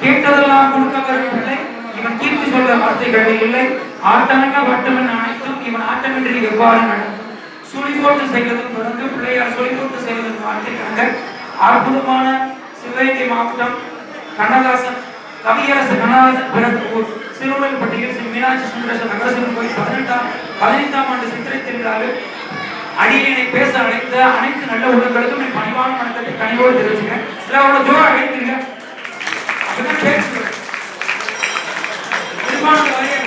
கேட்டதெல்லாம் கொடுக்கவரும் இல்லை. இவன் கீர்த்தி சொல்ல வார்த்தைகள் இல்லை. ஆட்டமங்க வட்டமன் அனைத்தும் இவன் ஆட்டமின்றி எவ்வாறு நடக்கும். சுழி போட்டு செய்வதும் தொடர்ந்து பிள்ளையார் சுழி போட்டு செய்வதும் வார்த்தைக்காக அற்புதமான சிவகங்கை மாவட்டம் கண்ணதாசன் கவியரசு கண்ணதாசன் பிறந்த ஊர் சிறுவல்பட்டியில் ஸ்ரீ மீனாட்சி சுந்தரேஸ்வரர் நகரசிவன் கோயில் 15ஆம் ஆண்டு சித்திரை திருவிழாவில் அடியனை பேச அழைத்த அனைத்து நல்ல உள்ளங்களுக்கும் என் பணிவான வணக்கத்தை கனிவோடு தெரிவிச்சுக்கிறேன். சிலரோட ஜோர அழைத்துங்க. அப்படிதான் பேசுகிறேன்.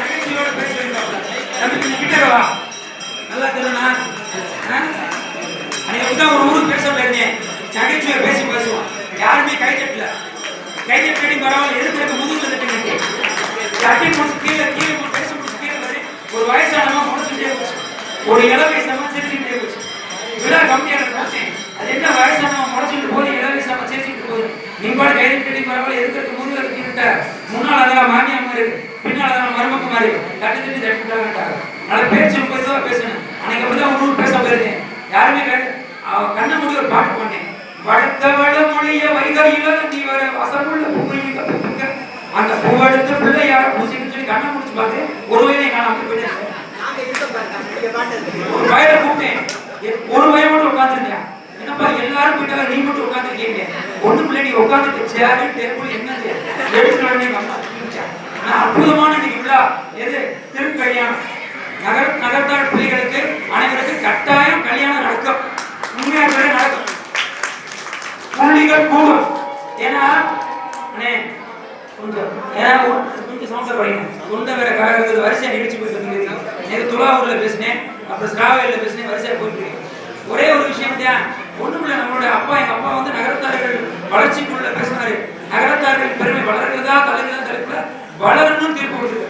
நகைச்சுவையோட பேசுறேன். கிட்டவா நல்லா தெரியும்னா அன்னைக்கு ஒரு ஊருக்கு பேச இருந்தேன். நகைச்சுவை பேசுவான். யாருமே கை தட்டல. கை தட்டி பரவாயில்ல. எதுக்கு முதுகுல தட்டி தட்டி முடிச்சு கீழே பேச முடிச்சு கீழே வரை ஒரு வயசானவங்க முடிச்சுட்டே போச்சு. ஒரு இளவயசமா சிரிச்சுக்கிட்டே போச்சு. விழா கம்மியான போச்சேன். அது என்ன வயசானவங்க முடிச்சுட்டு போது இளவயசாம சிரிச்சுக்கிட்டு போகுது. நீங்க கை தட்டி பரவாயில்ல. எதுக்கு முதுகுல தட்டிக்கிட்ட முன்னாள் அதெல்லாம் மாமியா மாதிரி பின்னால் அதெல்லாம் மருமக்கு மாதிரி தட்டி தட்டிட்டாங்க. அதனால பேச்சு 30 ரூபா பேசணும். அன்னைக்கு அப்படிதான் ஒரு ஊர் பேச போயிருந்தேன். யாருமே கண்ணை மூடி ஒரு பாட்டு பண்ணேன். வடக்க வட மொழிய வைகையில நீ வர வசமுள்ள பூமியை கத்துக்க அந்த பூவெடுத்து பிள்ளையார பூசின்னு சொல்லி கண்ணை முடிச்சு பார்த்து ஒரு வயதை காணாம போயிட்டேன். ஒரு வயதை கூப்பிட்டேன். ஒரு வயதோடு உட்காந்துருந்தேன். என்னப்பா எல்லாரும் போயிட்டாங்க, நீ மட்டும் உட்காந்துருக்கீங்க. ஒண்ணு பிள்ளை நீ உட்காந்துட்டு சேரு டேபிள் என்னது எடுத்துக்கலான்னு எங்க அம்மா அற்புதமான இன்னைக்கு விழா எது திருக்கல்யாணம். நகர்த்தாழ் பிள்ளைகளுக்கு அனைவருக்கும் கட்டாயம் கல்யாணம் நடக்கும். உண்மையாக நடக்கும். புள்ளிகள் கூடும். ஏன்னா கொஞ்சம் சமஸ்தம் படிங்க. தொண்டை வேற காரங்கள் வரிசையா நிகழ்ச்சி போய் சொல்லிருக்கீங்க. எனக்கு துலாவூர்ல பேசினேன், அப்புறம் ஸ்ராவையில பேசினேன், வரிசையா போயிட்டு ஒரே ஒரு விஷயம் தான். ஒண்ணுமில்ல, நம்மளுடைய அப்பா எங்க அப்பா வந்து நகரத்தார்கள் வளர்ச்சிக்குள்ள பேசினாரு. நகரத்தார்கள் பெருமை வளர்கிறதா தலைகிறதா தலைப்புல வளரணும்னு தீர்ப்பு கொடுத்துருக்காரு.